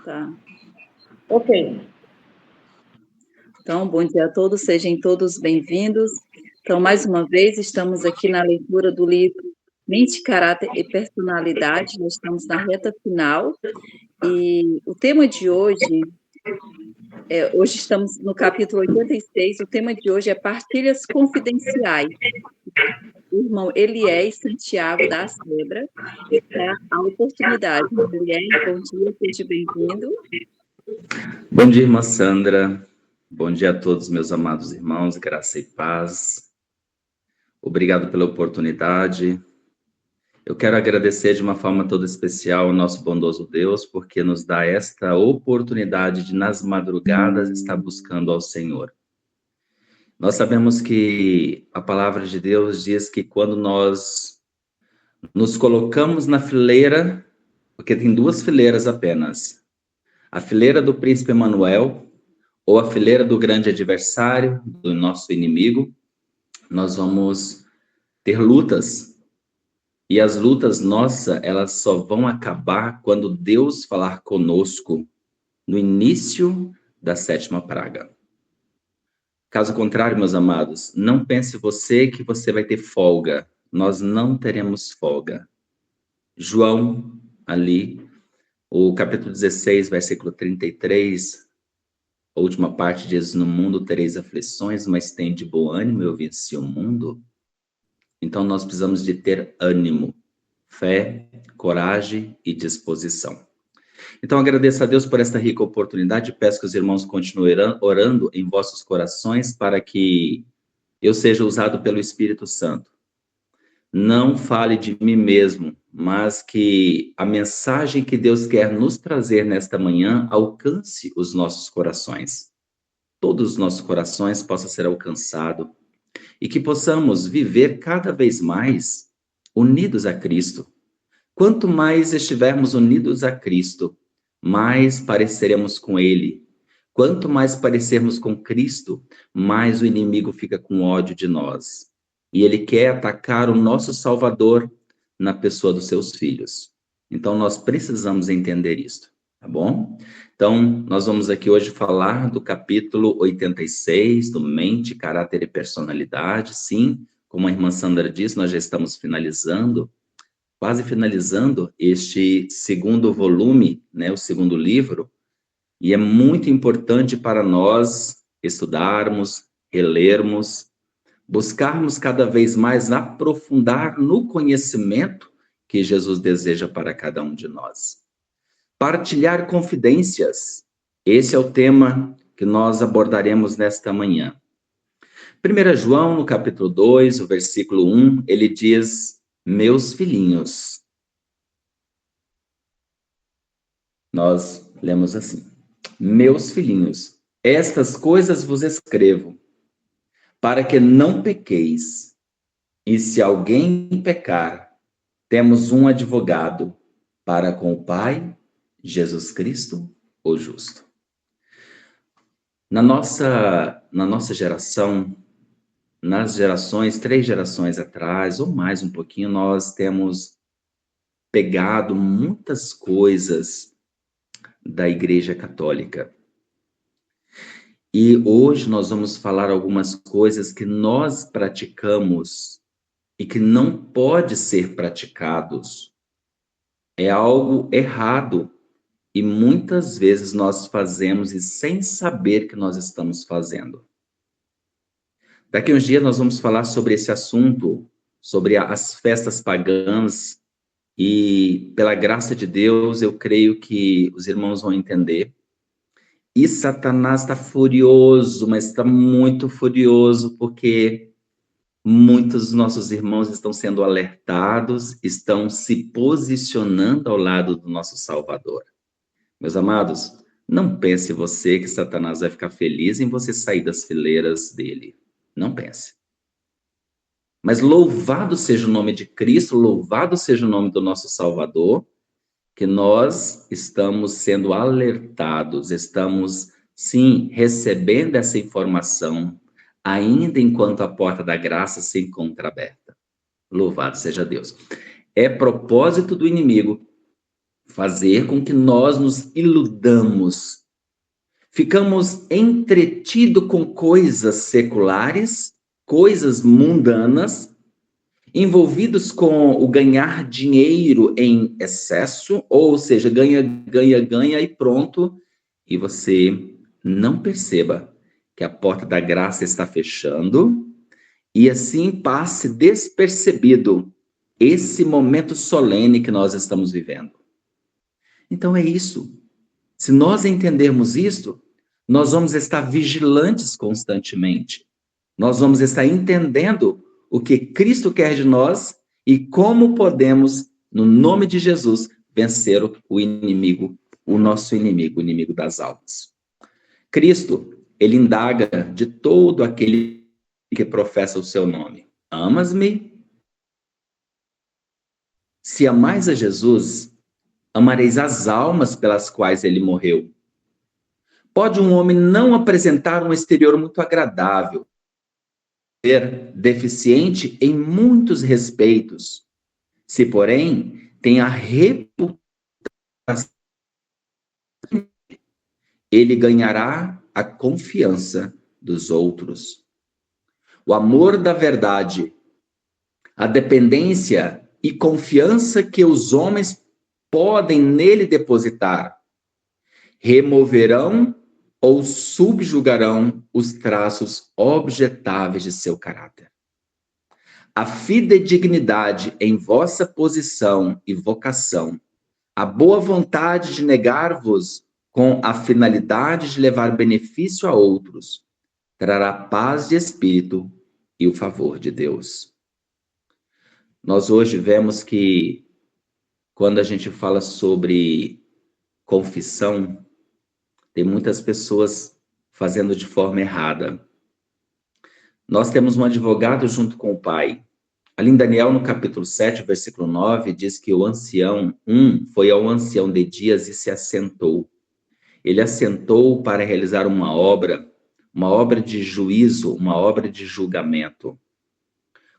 Tá. Ok. Então, bom dia a todos, sejam todos bem-vindos. Então, mais uma vez, estamos aqui na leitura do livro Mente, Caráter e Personalidade. Nós estamos na reta final e o tema de hoje, hoje estamos no capítulo 86, o tema de hoje é partilhas confidenciais. O irmão Eliés Santiago da Sebra está à oportunidade. Eliés, bom dia, seja bem-vindo. Bom dia, irmã Sandra. Bom dia a todos, meus amados irmãos, graça e paz. Obrigado pela oportunidade. Eu quero agradecer de uma forma toda especial ao nosso bondoso Deus, porque nos dá esta oportunidade de, nas madrugadas, estar buscando ao Senhor. Nós sabemos que a palavra de Deus diz que quando nós nos colocamos na fileira, porque tem duas fileiras apenas, a fileira do príncipe Emanuel, ou a fileira do grande adversário, do nosso inimigo, nós vamos ter lutas. E as lutas nossas, elas só vão acabar quando Deus falar conosco no início da sétima praga. Caso contrário, meus amados, não pense você que você vai ter folga. Nós não teremos folga. João, ali, o capítulo 16, versículo 33, a última parte diz: no mundo tereis aflições, mas tem de bom ânimo, eu venci o mundo. Então nós precisamos de ter ânimo, fé, coragem e disposição. Então agradeço a Deus por esta rica oportunidade, peço que os irmãos continuem orando em vossos corações para que eu seja usado pelo Espírito Santo. Não fale de mim mesmo, mas que a mensagem que Deus quer nos trazer nesta manhã alcance os nossos corações. Todos os nossos corações possam ser alcançados e que possamos viver cada vez mais unidos a Cristo. Quanto mais estivermos unidos a Cristo, mais pareceremos com Ele. Quanto mais parecermos com Cristo, mais o inimigo fica com ódio de nós. E ele quer atacar o nosso Salvador na pessoa dos seus filhos. Então nós precisamos entender isso, tá bom? Então, nós vamos aqui hoje falar do capítulo 86, do Mente, Caráter e Personalidade. Sim, como a irmã Sandra disse, nós já estamos finalizando, quase finalizando este segundo volume, né, o segundo livro, e é muito importante para nós estudarmos, relermos, buscarmos cada vez mais aprofundar no conhecimento que Jesus deseja para cada um de nós. Partilhar confidências. Esse é o tema que nós abordaremos nesta manhã. 1 João, no capítulo 2, o versículo 1, ele diz: meus filhinhos. Nós lemos assim: meus filhinhos, estas coisas vos escrevo, para que não pequeis. E se alguém pecar, temos um advogado para com o Pai, Jesus Cristo, o justo. Na nossa geração, nas gerações, 3 gerações atrás, ou mais um pouquinho, nós temos pegado muitas coisas da Igreja Católica. E hoje nós vamos falar algumas coisas que nós praticamos e que não pode ser praticados. É algo errado. E muitas vezes nós fazemos e sem saber que nós estamos fazendo. Daqui a uns dias nós vamos falar sobre esse assunto, sobre as festas pagãs, e pela graça de Deus eu creio que os irmãos vão entender. E Satanás está furioso, mas está muito furioso, porque muitos dos nossos irmãos estão sendo alertados, estão se posicionando ao lado do nosso Salvador. Meus amados, não pense você que Satanás vai ficar feliz em você sair das fileiras dele. Não pense. Mas louvado seja o nome de Cristo, louvado seja o nome do nosso Salvador, que nós estamos sendo alertados, estamos, sim, recebendo essa informação, ainda enquanto a porta da graça se encontra aberta. Louvado seja Deus. É propósito do inimigo fazer com que nós nos iludamos. Ficamos entretidos com coisas seculares, coisas mundanas, envolvidos com o ganhar dinheiro em excesso, ou seja, ganha, ganha, ganha e pronto, e você não perceba que a porta da graça está fechando, e assim passe despercebido esse momento solene que nós estamos vivendo. Então é isso. Se nós entendermos isto, nós vamos estar vigilantes constantemente. Nós vamos estar entendendo o que Cristo quer de nós e como podemos, no nome de Jesus, vencer o inimigo, o nosso inimigo, o inimigo das almas. Cristo, ele indaga de todo aquele que professa o seu nome: amas-me? Se amais a Jesus, amareis as almas pelas quais ele morreu. Pode um homem não apresentar um exterior muito agradável, ser deficiente em muitos respeitos, se, porém, tem a reputação, ele ganhará a confiança dos outros. O amor da verdade, a dependência e confiança que os homens podem nele depositar, removerão ou subjugarão os traços objetáveis de seu caráter. A fidedignidade em vossa posição e vocação, a boa vontade de negar-vos com a finalidade de levar benefício a outros, trará paz de espírito e o favor de Deus. Nós hoje vemos que, quando a gente fala sobre confissão, tem muitas pessoas fazendo de forma errada. Nós temos um advogado junto com o Pai. Ali em Daniel, no capítulo 7, versículo 9, diz que o ancião, foi ao ancião de dias e se assentou. Ele assentou para realizar uma obra de juízo, uma obra de julgamento.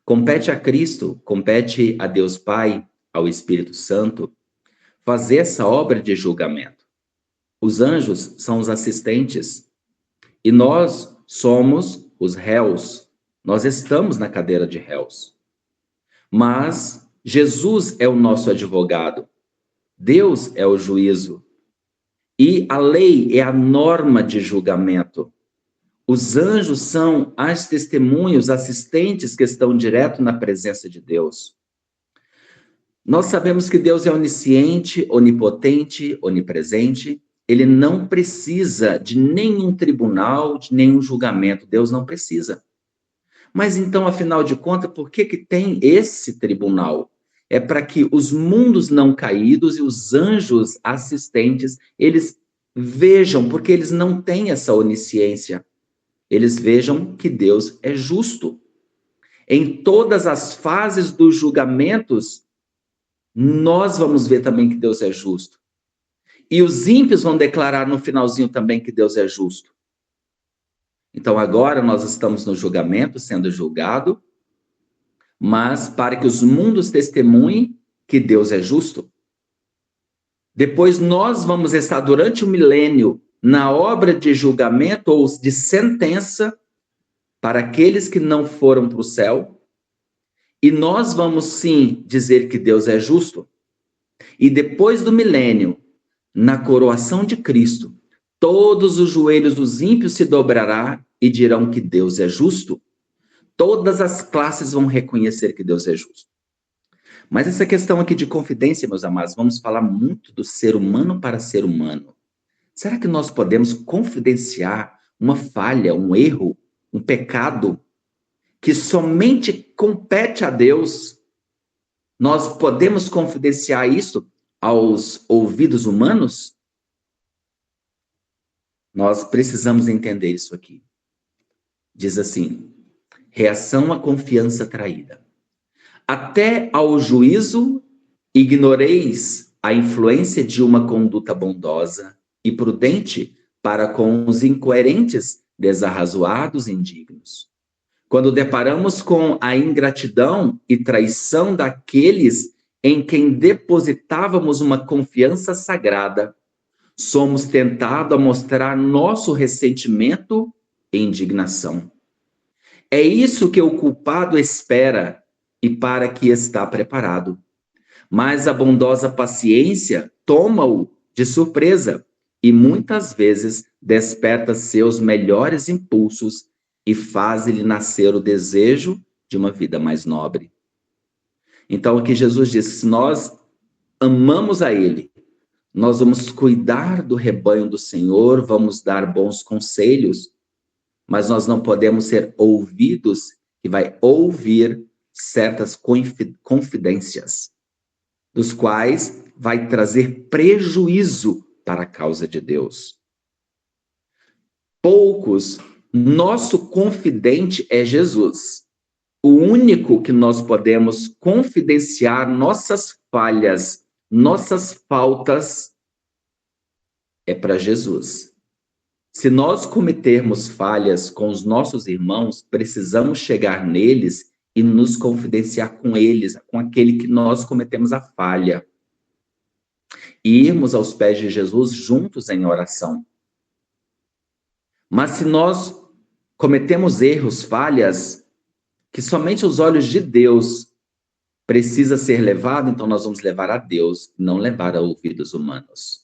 Compete a Cristo, compete a Deus Pai, ao Espírito Santo, fazer essa obra de julgamento. Os anjos são os assistentes e nós somos os réus. Nós estamos na cadeira de réus. Mas Jesus é o nosso advogado. Deus é o juízo. E a lei é a norma de julgamento. Os anjos são as testemunhas, assistentes que estão direto na presença de Deus. Nós sabemos que Deus é onisciente, onipotente, onipresente. Ele não precisa de nenhum tribunal, de nenhum julgamento. Deus não precisa. Mas então, afinal de contas, por que tem esse tribunal? É para que os mundos não caídos e os anjos assistentes, eles vejam, porque eles não têm essa onisciência. Eles vejam que Deus é justo. Em todas as fases dos julgamentos, nós vamos ver também que Deus é justo. E os ímpios vão declarar no finalzinho também que Deus é justo. Então agora nós estamos no julgamento, sendo julgado, mas para que os mundos testemunhem que Deus é justo. Depois nós vamos estar durante o milênio na obra de julgamento ou de sentença para aqueles que não foram para o céu. E nós vamos sim dizer que Deus é justo. E depois do milênio, na coroação de Cristo, todos os joelhos dos ímpios se dobrará e dirão que Deus é justo. Todas as classes vão reconhecer que Deus é justo. Mas essa questão aqui de confidência, meus amados, vamos falar muito do ser humano para ser humano. Será que nós podemos confidenciar uma falha, um erro, um pecado que somente compete a Deus? Nós podemos confidenciar isso aos ouvidos humanos? Nós precisamos entender isso aqui. Diz assim: reação à confiança traída. Até ao juízo ignoreis a influência de uma conduta bondosa e prudente para com os incoerentes, desarrazoados e indignos. Quando deparamos com a ingratidão e traição daqueles em quem depositávamos uma confiança sagrada, somos tentados a mostrar nosso ressentimento e indignação. É isso que o culpado espera e para que está preparado. Mas a bondosa paciência toma-o de surpresa e muitas vezes desperta seus melhores impulsos e faz-lhe nascer o desejo de uma vida mais nobre. Então, aqui Jesus diz: se nós amamos a Ele, nós vamos cuidar do rebanho do Senhor, vamos dar bons conselhos, mas nós não podemos ser ouvidos que vai ouvir certas confidências, dos quais vai trazer prejuízo para a causa de Deus. Poucos, nosso confidente é Jesus. O único que nós podemos confidenciar nossas falhas, nossas faltas, é para Jesus. Se nós cometermos falhas com os nossos irmãos, precisamos chegar neles e nos confidenciar com eles, com aquele que nós cometemos a falha. E irmos aos pés de Jesus juntos em oração. Mas se nós cometemos erros, falhas, que somente os olhos de Deus precisa ser levado, então nós vamos levar a Deus, não levar a ouvidos humanos.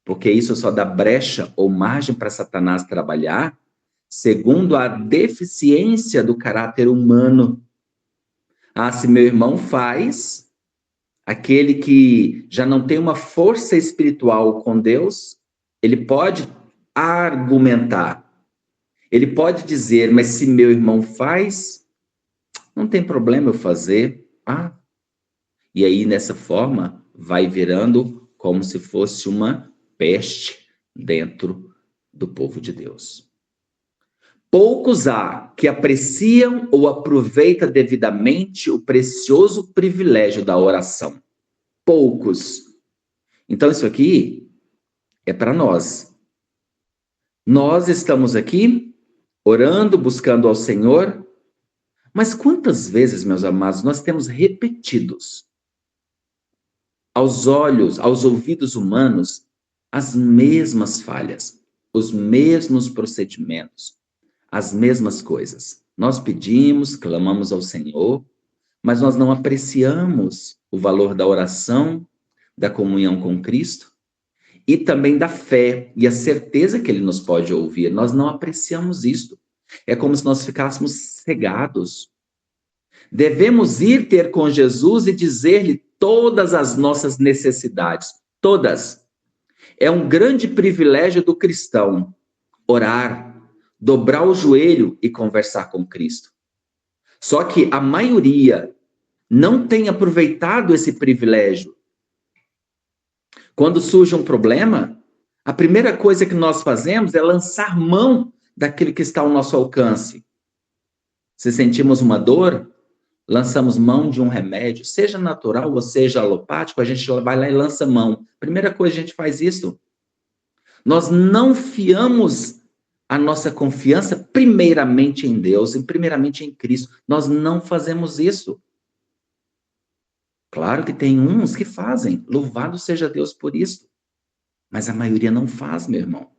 Porque isso só dá brecha ou margem para Satanás trabalhar segundo a deficiência do caráter humano. Ah, se meu irmão faz, aquele que já não tem uma força espiritual com Deus, ele pode argumentar, ele pode dizer, mas se meu irmão faz, não tem problema eu fazer. Ah, e aí nessa forma vai virando como se fosse uma peste dentro do povo de Deus. Poucos há que apreciam ou aproveitam devidamente o precioso privilégio da oração. Poucos. Então isso aqui é para nós. Nós estamos aqui orando, buscando ao Senhor, mas quantas vezes, meus amados, nós temos repetidos aos olhos, aos ouvidos humanos, as mesmas falhas, os mesmos procedimentos, as mesmas coisas. Nós pedimos, clamamos ao Senhor, mas nós não apreciamos o valor da oração, da comunhão com Cristo e também da fé e a certeza que Ele nos pode ouvir. Nós não apreciamos isto. É como se nós ficássemos cegados. Devemos ir ter com Jesus e dizer-lhe todas as nossas necessidades, todas. É um grande privilégio do cristão orar, dobrar o joelho e conversar com Cristo. Só que a maioria não tem aproveitado esse privilégio. Quando surge um problema, a primeira coisa que nós fazemos é lançar mão daquilo que está ao nosso alcance. Se sentimos uma dor, lançamos mão de um remédio, seja natural ou seja alopático, a gente vai lá e lança mão. Primeira coisa, a gente faz isso. Nós não fiamos a nossa confiança primeiramente em Deus e primeiramente em Cristo. Nós não fazemos isso. Claro que tem uns que fazem, louvado seja Deus por isso. Mas a maioria não faz, meu irmão.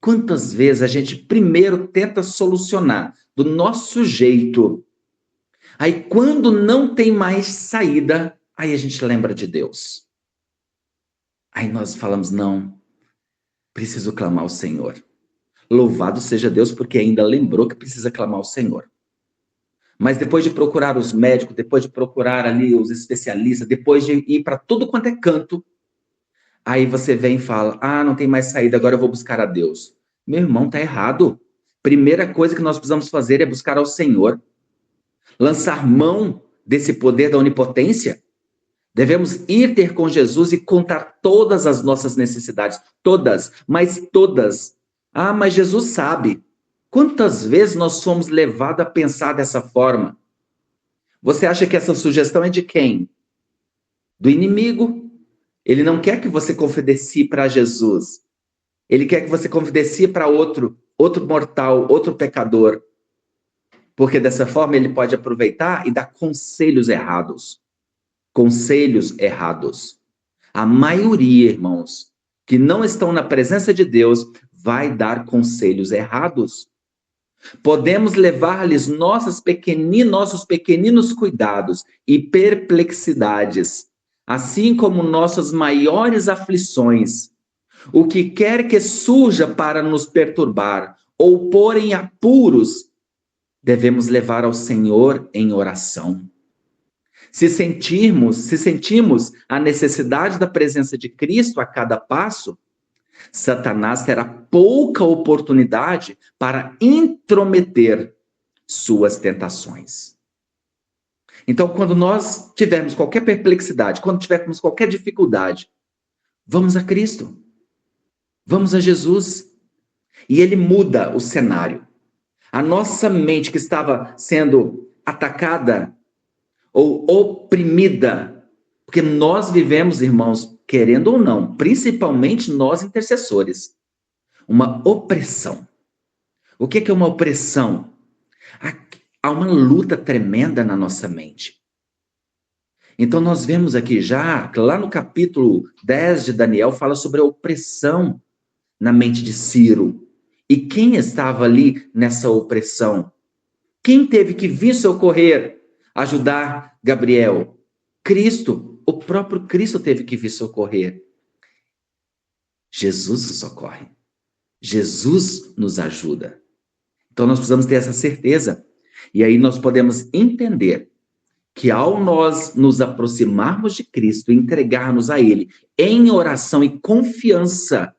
Quantas vezes a gente primeiro tenta solucionar do nosso jeito, aí quando não tem mais saída, aí a gente lembra de Deus. Aí nós falamos, não, preciso clamar ao Senhor. Louvado seja Deus, porque ainda lembrou que precisa clamar ao Senhor. Mas depois de procurar os médicos, depois de procurar ali os especialistas, depois de ir para tudo quanto é canto, aí você vem e fala, ah, não tem mais saída, agora eu vou buscar a Deus. Meu irmão, tá errado. Primeira coisa que nós precisamos fazer é buscar ao Senhor. Lançar mão desse poder da onipotência. Devemos ir ter com Jesus e contar todas as nossas necessidades. Todas, mas todas. Ah, mas Jesus sabe. Quantas vezes nós fomos levados a pensar dessa forma? Você acha que essa sugestão é de quem? Do inimigo. Ele não quer que você confidencie para Jesus. Ele quer que você confidencie para outro mortal, outro pecador. Porque dessa forma ele pode aproveitar e dar conselhos errados. conselhos errados. A maioria, irmãos, que não estão na presença de Deus, vai dar conselhos errados. Podemos levar-lhes nossos pequeninos cuidados e perplexidades, assim como nossas maiores aflições. O que quer que surja para nos perturbar ou pôr em apuros, devemos levar ao Senhor em oração. Se sentimos a necessidade da presença de Cristo a cada passo, Satanás terá pouca oportunidade para intrometer suas tentações. Então, quando nós tivermos qualquer perplexidade, quando tivermos qualquer dificuldade, vamos a Cristo. Vamos a Jesus. E ele muda o cenário. A nossa mente que estava sendo atacada ou oprimida, porque nós vivemos, irmãos, querendo ou não, principalmente nós intercessores, uma opressão. O que é uma opressão? Há uma luta tremenda na nossa mente. Então nós vemos aqui já, lá no capítulo 10 de Daniel, fala sobre a opressão na mente de Ciro. E quem estava ali nessa opressão? Quem teve que vir socorrer, ajudar Gabriel? Cristo. O próprio Cristo teve que vir socorrer. Jesus nos socorre. Jesus nos ajuda. Então nós precisamos ter essa certeza. E aí nós podemos entender que ao nós nos aproximarmos de Cristo, entregarmos a Ele em oração e confiança,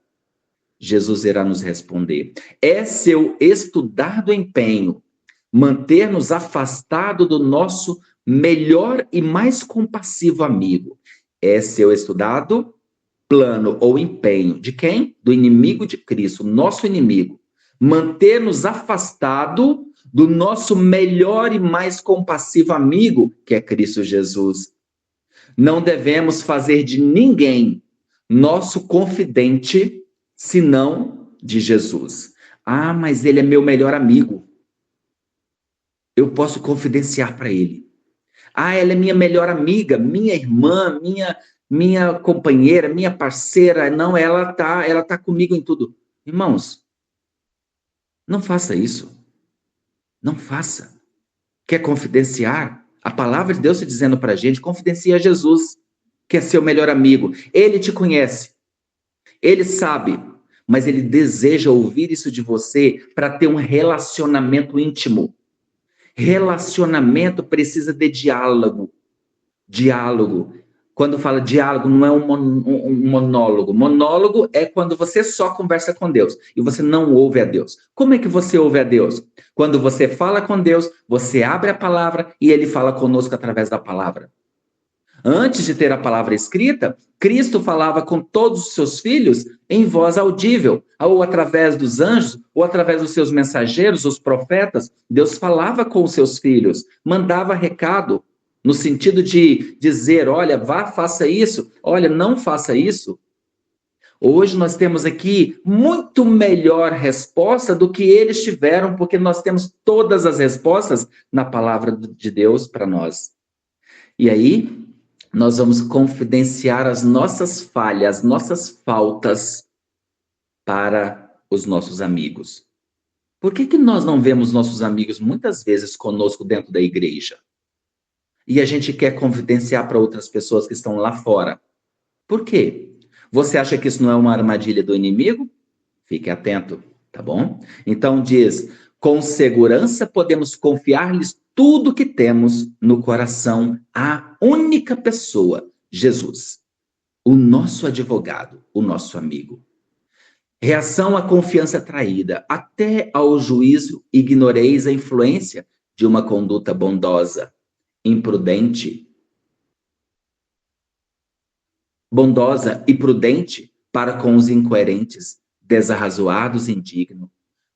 Jesus irá nos responder. É seu estudado empenho manter-nos afastado do nosso melhor e mais compassivo amigo. É seu estudado plano ou empenho de quem? Do inimigo de Cristo, nosso inimigo. Manter-nos afastado do nosso melhor e mais compassivo amigo, que é Cristo Jesus. Não devemos fazer de ninguém nosso confidente, senão de Jesus. Ah, mas ele é meu melhor amigo. Eu posso confidenciar para ele. Ah, ela é minha melhor amiga, minha irmã, minha companheira, minha parceira. Não, ela tá comigo em tudo. Irmãos, não faça isso. Não faça. Quer confidenciar? A palavra de Deus está dizendo para a gente, confidencia a Jesus, que é seu melhor amigo. Ele te conhece. Ele sabe, mas ele deseja ouvir isso de você para ter um relacionamento íntimo. Relacionamento precisa de diálogo. Diálogo. Quando fala diálogo, não é um monólogo. Monólogo é quando você só conversa com Deus e você não ouve a Deus. Como é que você ouve a Deus? Quando você fala com Deus, você abre a palavra e ele fala conosco através da palavra. Antes de ter a palavra escrita, Cristo falava com todos os seus filhos em voz audível, ou através dos anjos, ou através dos seus mensageiros, os profetas. Deus falava com os seus filhos, mandava recado, no sentido de dizer, olha, vá, faça isso, olha, não faça isso. Hoje nós temos aqui muito melhor resposta do que eles tiveram, porque nós temos todas as respostas na palavra de Deus para nós. E aí, nós vamos confidenciar as nossas falhas, as nossas faltas para os nossos amigos. Por que nós não vemos nossos amigos muitas vezes conosco dentro da igreja? E a gente quer confidenciar para outras pessoas que estão lá fora. Por quê? Você acha que isso não é uma armadilha do inimigo? Fique atento, tá bom? Então diz, com segurança podemos confiar-lhes tudo que temos no coração à única pessoa, Jesus, o nosso advogado, o nosso amigo. Reação à confiança traída. Até ao juízo ignoreis a influência de uma conduta bondosa, imprudente, bondosa e prudente para com os incoerentes, desarrazoados e indignos.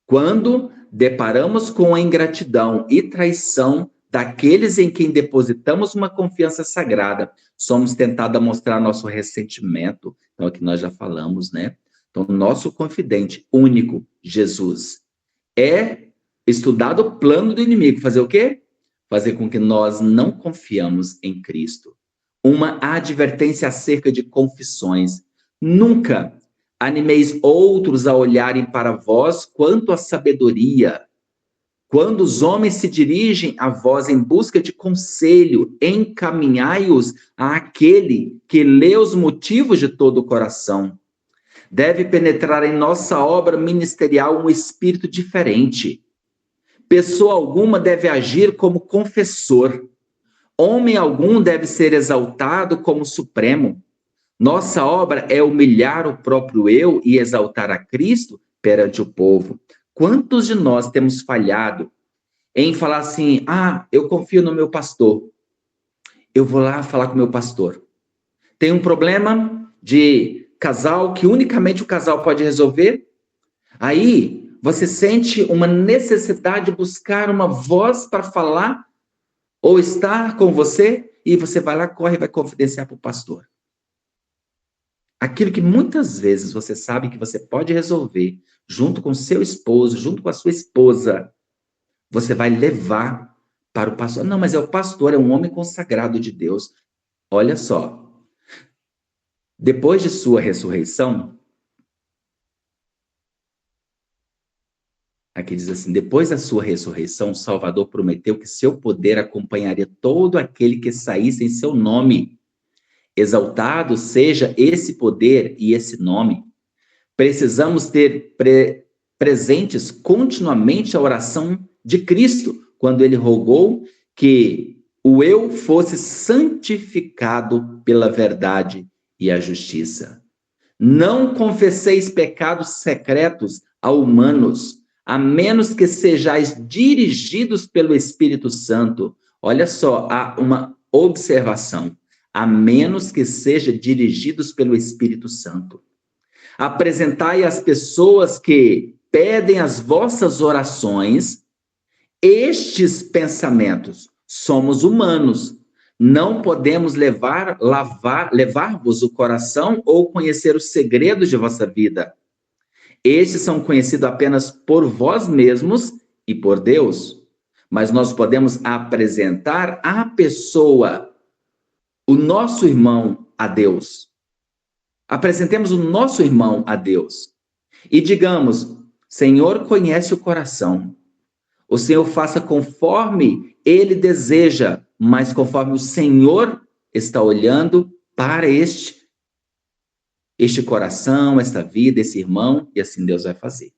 Quando deparamos com a ingratidão e traição daqueles em quem depositamos uma confiança sagrada, somos tentados a mostrar nosso ressentimento. Então, aqui nós já falamos, né? Então, nosso confidente único, Jesus, é estudado o plano do inimigo. Fazer o quê? Fazer com que nós não confiamos em Cristo. uma advertência acerca de confissões. Nunca animeis outros a olharem para vós quanto à sabedoria. Quando os homens se dirigem a vós em busca de conselho, encaminhai-os àquele que lê os motivos de todo o coração. Deve penetrar em nossa obra ministerial um espírito diferente. Pessoa alguma deve agir como confessor. Homem algum deve ser exaltado como supremo. Nossa obra é humilhar o próprio eu e exaltar a Cristo perante o povo. Quantos de nós temos falhado em falar assim, eu confio no meu pastor. Eu vou lá falar com o meu pastor. Tem um problema de casal que unicamente o casal pode resolver? Aí você sente uma necessidade de buscar uma voz para falar ou estar com você e você vai lá, corre e vai confidenciar para o pastor. Aquilo que muitas vezes você sabe que você pode resolver junto com seu esposo, junto com a sua esposa, você vai levar para o pastor. Não, mas é o pastor, é um homem consagrado de Deus. Olha só, depois de sua ressurreição, aqui diz assim, depois da sua ressurreição, o Salvador prometeu que seu poder acompanharia todo aquele que saísse em seu nome. Exaltado seja esse poder e esse nome. Precisamos ter presentes continuamente a oração de Cristo, quando ele rogou que o eu fosse santificado pela verdade e a justiça. Não confesseis pecados secretos a humanos, a menos que sejais dirigidos pelo Espírito Santo. Olha só, há uma observação. A menos que sejam dirigidos pelo Espírito Santo. Apresentai às pessoas que pedem as vossas orações estes pensamentos. Somos humanos, não podemos levar-vos o coração ou conhecer os segredos de vossa vida. Estes são conhecidos apenas por vós mesmos e por Deus. Mas nós podemos apresentar à pessoa o nosso irmão a Deus. Apresentemos o nosso irmão a Deus. E digamos, Senhor conhece o coração. O Senhor faça conforme Ele deseja, mas conforme o Senhor está olhando para este coração, esta vida, esse irmão, e assim Deus vai fazer.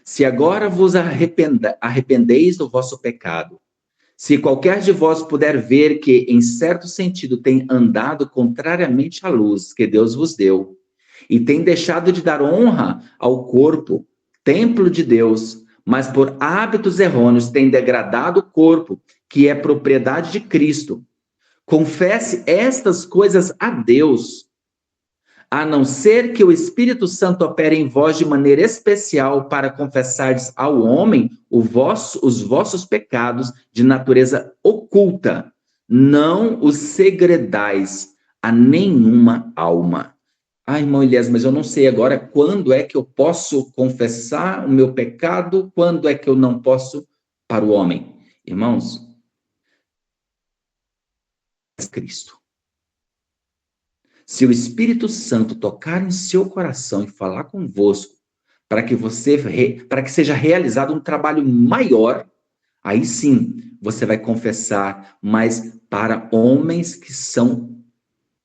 Se agora vos arrependeis do vosso pecado, se qualquer de vós puder ver que, em certo sentido, tem andado contrariamente à luz que Deus vos deu, e tem deixado de dar honra ao corpo, templo de Deus, mas por hábitos errôneos tem degradado o corpo, que é propriedade de Cristo, confesse estas coisas a Deus, a não ser que o Espírito Santo opere em vós de maneira especial para confessardes ao homem os vossos pecados de natureza oculta. Não os segredais a nenhuma alma. Irmão Elias, mas eu não sei agora quando é que eu posso confessar o meu pecado, quando é que eu não posso para o homem. Irmãos, Cristo. Se o Espírito Santo tocar em seu coração e falar convosco, para que seja realizado um trabalho maior, aí sim você vai confessar, mas para homens que são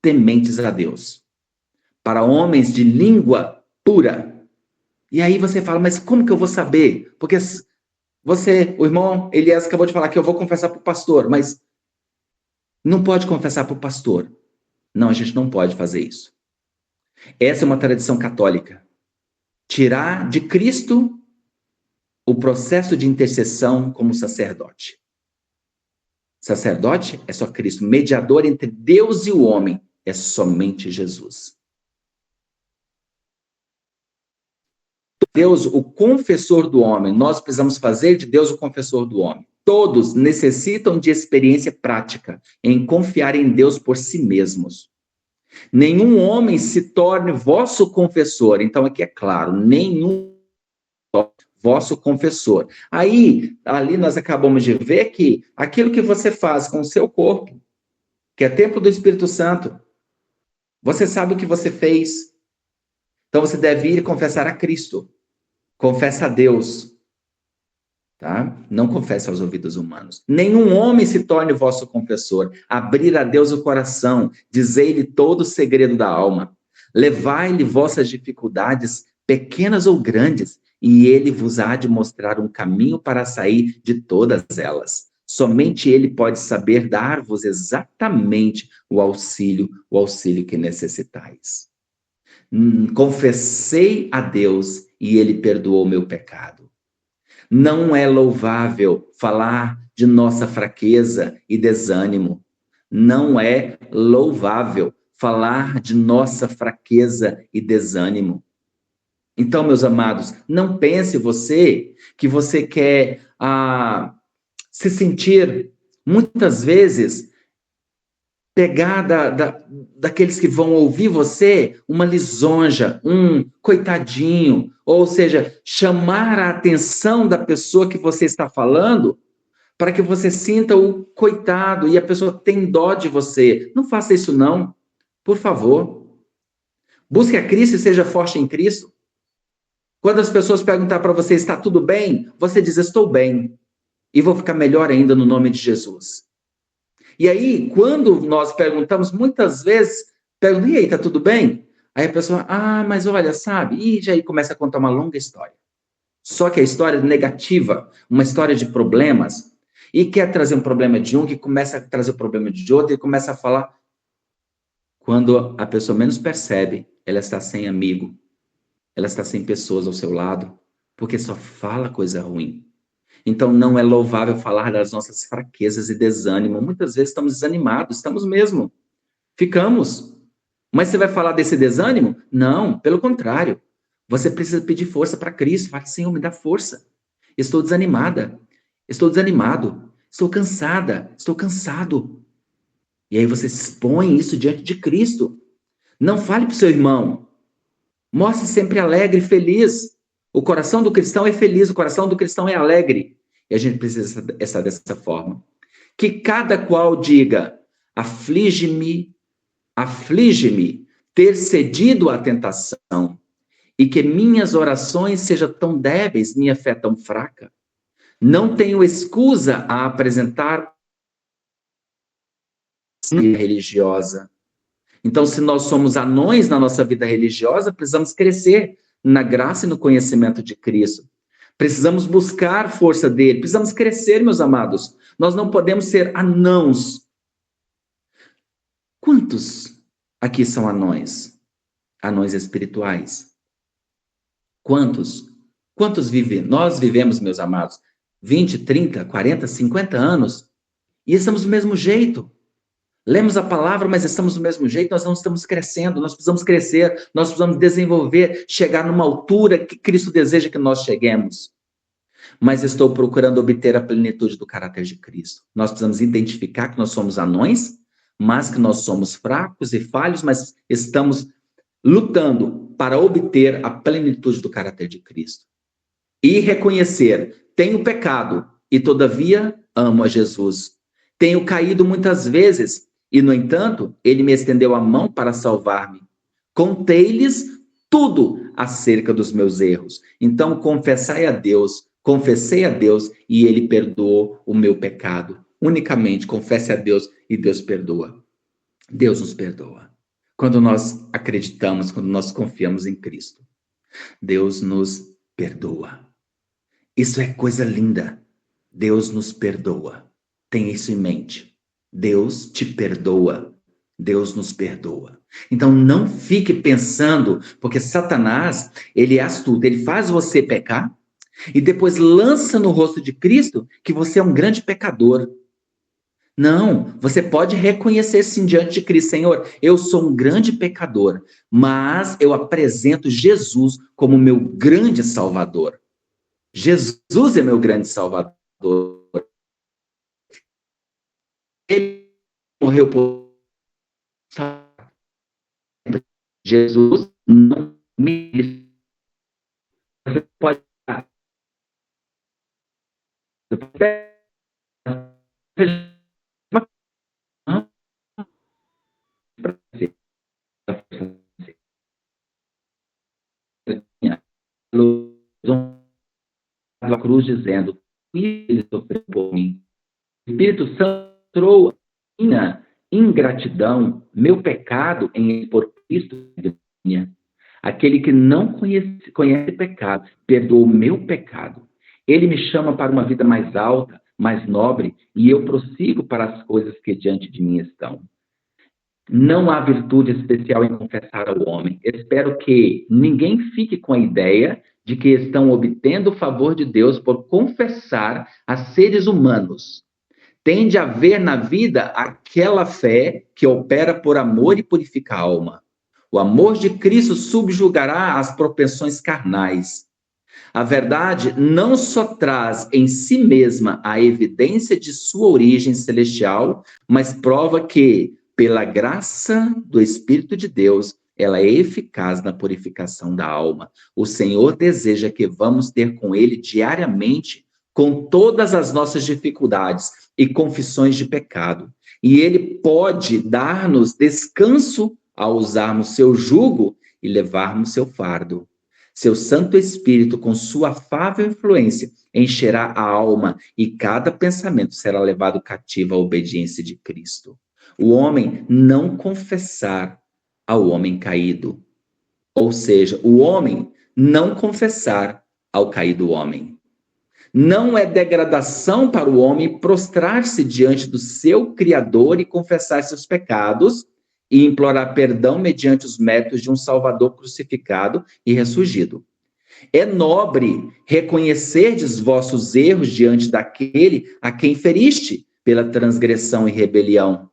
tementes a Deus, para homens de língua pura. E aí você fala, mas como que eu vou saber? Porque o irmão Elias acabou de falar que eu vou confessar para o pastor, mas não pode confessar para o pastor. Não, a gente não pode fazer isso. Essa é uma tradição católica. Tirar de Cristo o processo de intercessão como sacerdote. Sacerdote é só Cristo. Mediador entre Deus e o homem é somente Jesus. Deus, o confessor do homem. Nós precisamos fazer de Deus o confessor do homem. Todos necessitam de experiência prática em confiar em Deus por si mesmos. Nenhum homem se torne vosso confessor. Então, aqui é claro, nenhum vosso confessor. Ali nós acabamos de ver que aquilo que você faz com o seu corpo, que é templo do Espírito Santo. Você sabe o que você fez. Então você deve ir confessar a Cristo. Confessa a Deus. Tá? Não confesse aos ouvidos humanos. Nenhum homem se torne vosso confessor. Abrir a Deus o coração. Dizei-lhe todo o segredo da alma. Levai-lhe vossas dificuldades, pequenas ou grandes, e ele vos há de mostrar um caminho para sair de todas elas. Somente ele pode saber dar-vos exatamente o auxílio que necessitais. Confessei a Deus e ele perdoou meu pecado. Não é louvável falar de nossa fraqueza e desânimo. Não é louvável falar de nossa fraqueza e desânimo. Então, meus amados, não pense você que você quer se sentir, muitas vezes, pegar daqueles que vão ouvir você uma lisonja, um coitadinho, ou seja, chamar a atenção da pessoa que você está falando para que você sinta o coitado e a pessoa tem dó de você. Não faça isso não, por favor. Busque a Cristo e seja forte em Cristo. Quando as pessoas perguntar para você, está tudo bem? Você diz, estou bem. E vou ficar melhor ainda no nome de Jesus. E aí, quando nós perguntamos, muitas vezes, perguntam, e aí, tá tudo bem? Aí a pessoa, mas olha, sabe? E já aí começa a contar uma longa história. Só que a história é negativa, uma história de problemas, e quer trazer um problema de um, que começa a trazer o problema de outro, e começa a falar. Quando a pessoa menos percebe, ela está sem amigo, ela está sem pessoas ao seu lado, porque só fala coisa ruim. Então, não é louvável falar das nossas fraquezas e desânimo. Muitas vezes estamos desanimados, estamos mesmo. Ficamos. Mas você vai falar desse desânimo? Não, pelo contrário. Você precisa pedir força para Cristo. Fala, Senhor, me dá força. Estou desanimada. Estou desanimado. Estou cansada. Estou cansado. E aí você expõe isso diante de Cristo. Não fale para o seu irmão. Mostre sempre alegre e feliz. O coração do cristão é feliz, o coração do cristão é alegre. E a gente precisa estar dessa forma. Que cada qual diga, aflige-me, ter cedido à tentação, e que minhas orações sejam tão débeis, minha fé tão fraca. Não tenho excusa a apresentar religiosa. Então, se nós somos anões na nossa vida religiosa, precisamos crescer na graça e no conhecimento de Cristo. Precisamos buscar força dele, precisamos crescer, meus amados. Nós não podemos ser anãos. Quantos aqui são anões? Anões espirituais. Quantos? Quantos vivem? Nós vivemos, meus amados, 20, 30, 40, 50 anos e estamos do mesmo jeito. Lemos a palavra, mas estamos do mesmo jeito, nós não estamos crescendo, nós precisamos crescer, nós precisamos desenvolver, chegar numa altura que Cristo deseja que nós cheguemos. Mas estou procurando obter a plenitude do caráter de Cristo. Nós precisamos identificar que nós somos anões, mas que nós somos fracos e falhos, mas estamos lutando para obter a plenitude do caráter de Cristo. E reconhecer, tenho pecado e todavia amo a Jesus. Tenho caído muitas vezes e, no entanto, ele me estendeu a mão para salvar-me. Contei-lhes tudo acerca dos meus erros. Então, confessei a Deus e ele perdoou o meu pecado. Unicamente confesse a Deus e Deus perdoa. Deus nos perdoa. Quando nós acreditamos, quando nós confiamos em Cristo, Deus nos perdoa. Isso é coisa linda. Deus nos perdoa. Tenha isso em mente. Deus te perdoa. Deus nos perdoa. Então não fique pensando, porque Satanás, ele é astuto, ele faz você pecar e depois lança no rosto de Cristo que você é um grande pecador. Não, você pode reconhecer sim diante de Cristo, Senhor, eu sou um grande pecador, mas eu apresento Jesus como meu grande Salvador. Jesus é meu grande Salvador. Ele morreu por Jesus não me você pode à cruz dizendo: ele sofreu por mim. O Espírito Santo entrou minha ingratidão, meu pecado em por Cristo. Aquele que não conhece pecado, perdoou o meu pecado. Ele me chama para uma vida mais alta, mais nobre, e eu prossigo para as coisas que diante de mim estão. Não há virtude especial em confessar ao homem. Espero que ninguém fique com a ideia de que estão obtendo o favor de Deus por confessar a seres humanos. Tem de haver na vida aquela fé que opera por amor e purifica a alma. O amor de Cristo subjugará as propensões carnais. A verdade não só traz em si mesma a evidência de sua origem celestial, mas prova que, pela graça do Espírito de Deus, ela é eficaz na purificação da alma. O Senhor deseja que vamos ter com Ele diariamente, com todas as nossas dificuldades e confissões de pecado. E Ele pode dar-nos descanso ao usarmos seu jugo e levarmos seu fardo. Seu Santo Espírito, com sua afável influência, encherá a alma e cada pensamento será levado cativo à obediência de Cristo. O homem não confessar ao homem caído. Ou seja, o homem não confessar ao caído homem. Não é degradação para o homem prostrar-se diante do seu Criador e confessar seus pecados e implorar perdão mediante os méritos de um Salvador crucificado e ressurgido. É nobre reconhecerdes vossos erros diante daquele a quem feriste pela transgressão e rebelião.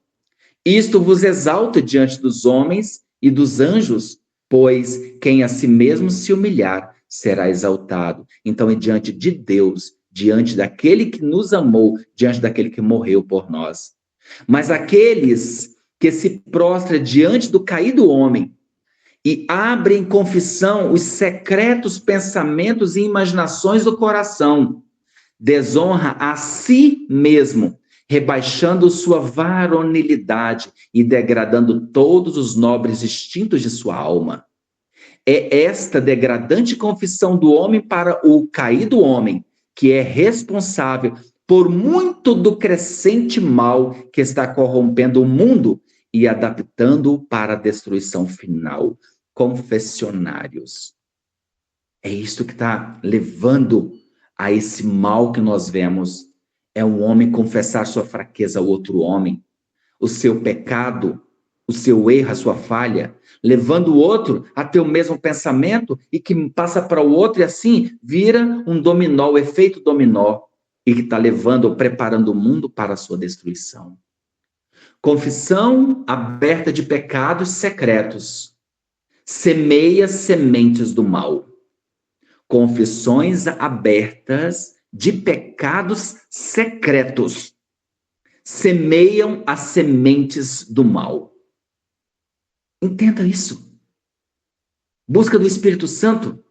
Isto vos exalta diante dos homens e dos anjos, pois quem a si mesmo se humilhar será exaltado. Então é diante de Deus, diante daquele que nos amou, diante daquele que morreu por nós. Mas aqueles que se prostra diante do caído homem e abrem em confissão os secretos pensamentos e imaginações do coração, desonra a si mesmo, rebaixando sua varonilidade e degradando todos os nobres instintos de sua alma. É esta degradante confissão do homem para o caído homem que é responsável por muito do crescente mal que está corrompendo o mundo e adaptando-o para a destruição final. Confessionários. É isso que está levando a esse mal que nós vemos. É um homem confessar sua fraqueza ao outro homem, o seu pecado, o seu erro, a sua falha, levando o outro a ter o mesmo pensamento e que passa para o outro e assim vira um dominó, o efeito dominó, e que está levando ou preparando o mundo para a sua destruição. Confissão aberta de pecados secretos semeia sementes do mal. Confissões abertas de pecados secretos semeiam as sementes do mal. Entenda isso. Busca do Espírito Santo.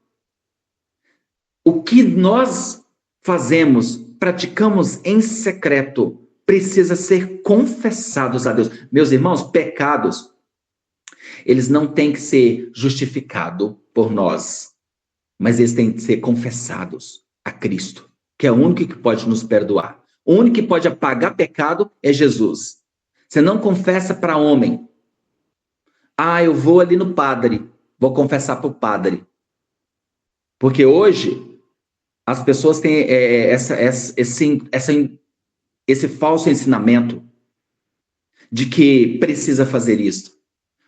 O que nós fazemos, praticamos em secreto, precisa ser confessados a Deus. Meus irmãos, pecados, eles não têm que ser justificados por nós, mas eles têm que ser confessados a Cristo, que é o único que pode nos perdoar. O único que pode apagar pecado é Jesus. Você não confessa para homem. Eu vou ali no padre, vou confessar para o padre. Porque hoje as pessoas têm esse falso ensinamento de que precisa fazer isso.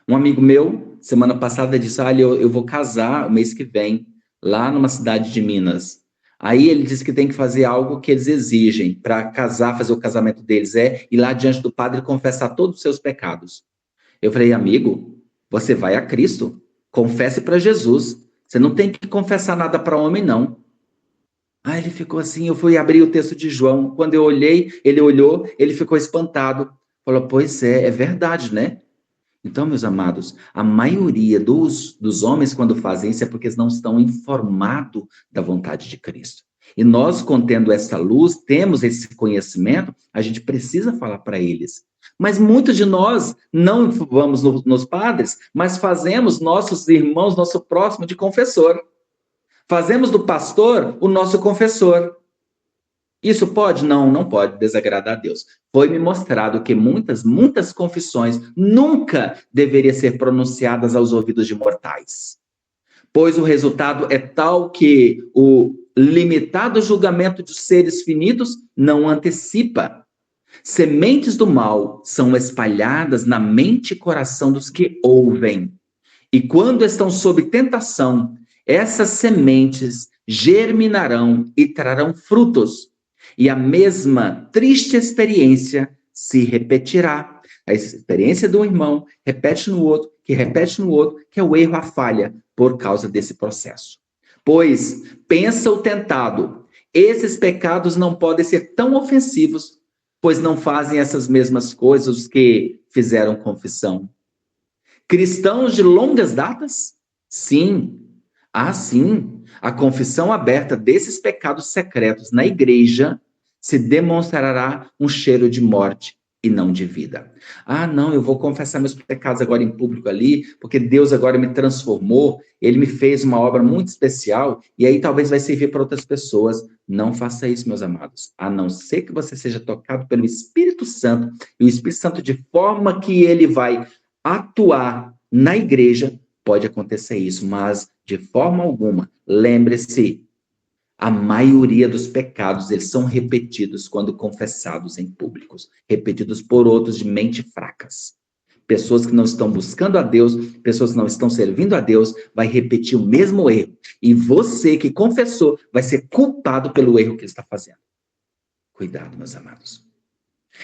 Um amigo meu, semana passada, disse, eu vou casar o mês que vem, lá numa cidade de Minas. Aí ele disse que tem que fazer algo que eles exigem para casar, fazer o casamento deles, ir lá diante do padre e confessar todos os seus pecados. Eu falei, amigo, você vai a Cristo, confesse para Jesus. Você não tem que confessar nada para homem, não. Ele ficou assim, eu fui abrir o texto de João. Quando eu olhei, ele olhou, ele ficou espantado. Falou, pois é verdade, né? Então, meus amados, a maioria dos homens, quando fazem isso, é porque eles não estão informados da vontade de Cristo. E nós, contendo essa luz, temos esse conhecimento, a gente precisa falar para eles. Mas muitos de nós não vamos nos padres, mas fazemos nossos irmãos, nosso próximo de confessor. Fazemos do pastor o nosso confessor. Isso pode? Não, não pode desagradar a Deus. Foi-me mostrado que muitas confissões nunca deveriam ser pronunciadas aos ouvidos de mortais, pois o resultado é tal que o limitado julgamento dos seres finitos não antecipa. Sementes do mal são espalhadas na mente e coração dos que ouvem. E quando estão sob tentação, essas sementes germinarão e trarão frutos. E a mesma triste experiência se repetirá. A experiência do irmão repete no outro, que repete no outro, que é o erro, a falha, por causa desse processo. Pois, pensa o tentado, esses pecados não podem ser tão ofensivos, pois não fazem essas mesmas coisas os que fizeram confissão. Cristãos de longas datas? Sim. Sim. A confissão aberta desses pecados secretos na igreja se demonstrará um cheiro de morte e não de vida. Não, eu vou confessar meus pecados agora em público ali, porque Deus agora me transformou, Ele me fez uma obra muito especial, e aí talvez vai servir para outras pessoas. Não faça isso, meus amados. A não ser que você seja tocado pelo Espírito Santo, e o Espírito Santo, de forma que ele vai atuar na igreja, pode acontecer isso, mas de forma alguma, lembre-se, a maioria dos pecados, eles são repetidos quando confessados em públicos, repetidos por outros de mente fracas. Pessoas que não estão buscando a Deus, pessoas que não estão servindo a Deus, vai repetir o mesmo erro. E você que confessou vai ser culpado pelo erro que está fazendo. Cuidado, meus amados.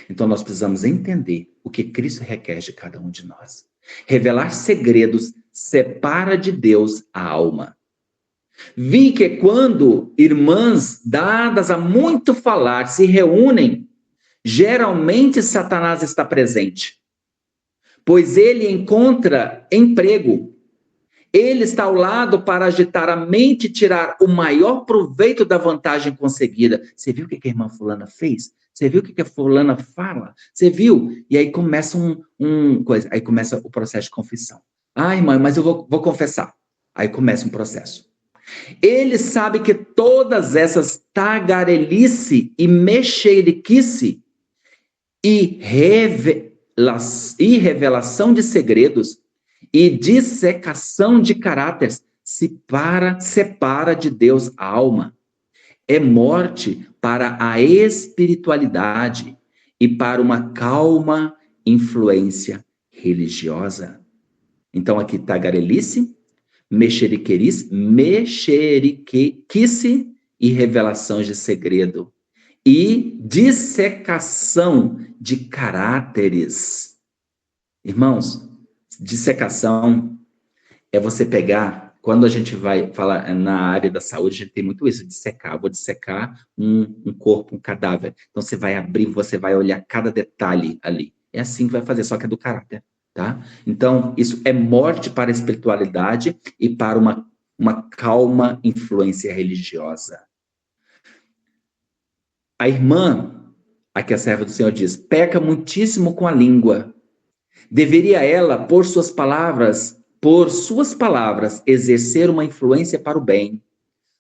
Então nós precisamos entender o que Cristo requer de cada um de nós. Revelar segredos separa de Deus a alma. Vi que quando irmãs dadas a muito falar se reúnem, geralmente Satanás está presente, pois ele encontra emprego. Ele está ao lado para agitar a mente e tirar o maior proveito da vantagem conseguida. Você viu o que a irmã fulana fez? Você viu o que a fulana fala? Você viu? E aí começa aí começa o processo de confissão. Irmã, mas eu vou confessar. Aí começa um processo. Ele sabe que todas essas tagarelice e mexeriquice e revelação de segredos e dissecação de caráteres separa de Deus a alma. É morte para a espiritualidade e para uma calma influência religiosa. Então aqui tagarelice, mexeriquice e revelações de segredo e dissecação de caráteres. Irmãos, dissecação é você pegar, quando a gente vai falar na área da saúde, a gente tem muito isso, dissecar. Vou dissecar um corpo, um cadáver. Então você vai abrir, você vai olhar cada detalhe ali. É assim que vai fazer, só que é do caráter. Tá? Então, isso é morte para a espiritualidade e para uma calma influência religiosa. A irmã, aqui a serva do Senhor diz, peca muitíssimo com a língua. Deveria ela, por suas palavras, exercer uma influência para o bem.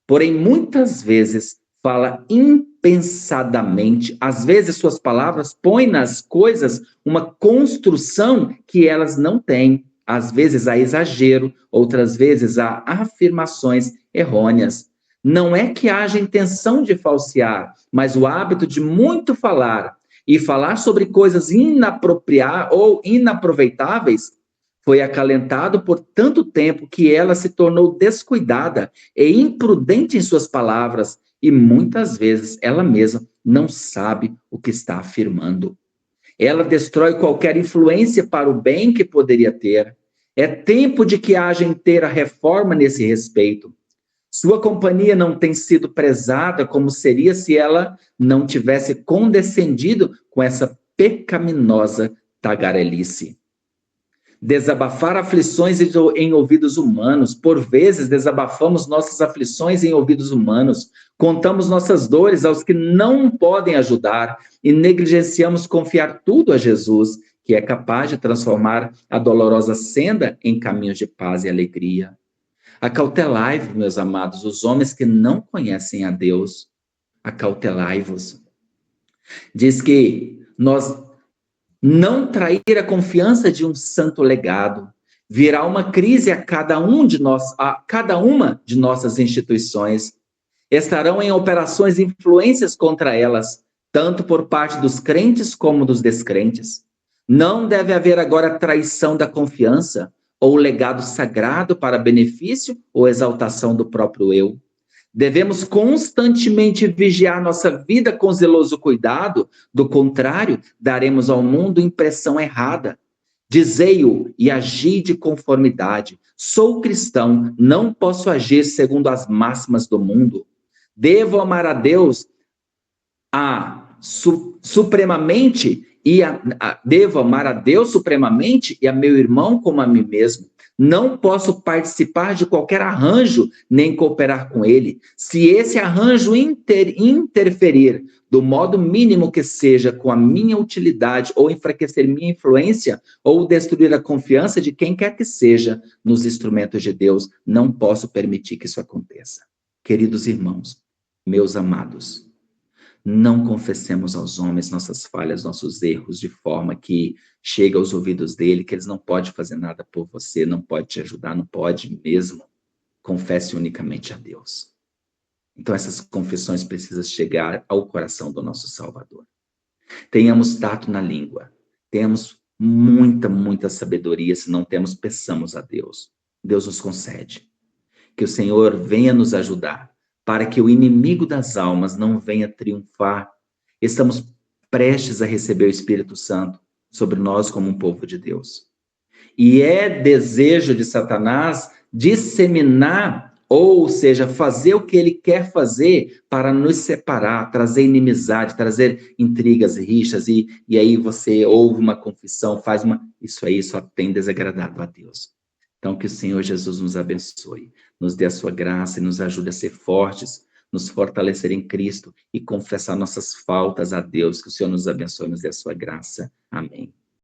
Porém, muitas vezes, fala impensadamente, às vezes suas palavras põem nas coisas uma construção que elas não têm. Às vezes há exagero, outras vezes há afirmações errôneas. Não é que haja intenção de falsear, mas o hábito de muito falar e falar sobre coisas inapropriadas ou inaproveitáveis foi acalentado por tanto tempo que ela se tornou descuidada e imprudente em suas palavras e muitas vezes ela mesma não sabe o que está afirmando. Ela destrói qualquer influência para o bem que poderia ter. É tempo de que haja inteira reforma nesse respeito. Sua companhia não tem sido prezada como seria se ela não tivesse condescendido com essa pecaminosa tagarelice. Desabafar aflições em ouvidos humanos. Por vezes, desabafamos nossas aflições em ouvidos humanos. Contamos nossas dores aos que não podem ajudar e negligenciamos confiar tudo a Jesus, que é capaz de transformar a dolorosa senda em caminhos de paz e alegria. Acautelai-vos, meus amados, os homens que não conhecem a Deus, acautelai-vos. Diz que nós não trair a confiança de um santo legado. Virá uma crise a cada uma de nossas instituições. Estarão em operações influências contra elas, tanto por parte dos crentes como dos descrentes. Não deve haver agora traição da confiança ou legado sagrado para benefício ou exaltação do próprio eu. Devemos constantemente vigiar nossa vida com zeloso cuidado, do contrário, daremos ao mundo impressão errada. Dizei-o e agi de conformidade. Sou cristão, não posso agir segundo as máximas do mundo. Devo amar a Deus supremamente devo amar a Deus supremamente e a meu irmão como a mim mesmo. Não posso participar de qualquer arranjo, nem cooperar com ele. Se esse arranjo interferir, do modo mínimo que seja, com a minha utilidade, ou enfraquecer minha influência, ou destruir a confiança de quem quer que seja nos instrumentos de Deus, não posso permitir que isso aconteça. Queridos irmãos, meus amados, não confessemos aos homens nossas falhas, nossos erros, de forma que chega aos ouvidos dele, que eles não podem fazer nada por você, não pode te ajudar, não pode mesmo. Confesse unicamente a Deus. Então essas confissões precisam chegar ao coração do nosso Salvador. Tenhamos tato na língua, temos muita sabedoria, se não temos, peçamos a Deus. Deus nos concede. Que o Senhor venha nos ajudar, para que o inimigo das almas não venha triunfar. Estamos prestes a receber o Espírito Santo sobre nós como um povo de Deus. E é desejo de Satanás disseminar, ou seja, fazer o que ele quer fazer para nos separar, trazer inimizade, trazer intrigas, rixas, e aí você ouve uma confissão, isso aí só tem desagradado a Deus. Então, que o Senhor Jesus nos abençoe, nos dê a sua graça e nos ajude a ser fortes, nos fortalecer em Cristo e confessar nossas faltas a Deus. Que o Senhor nos abençoe e nos dê a sua graça. Amém.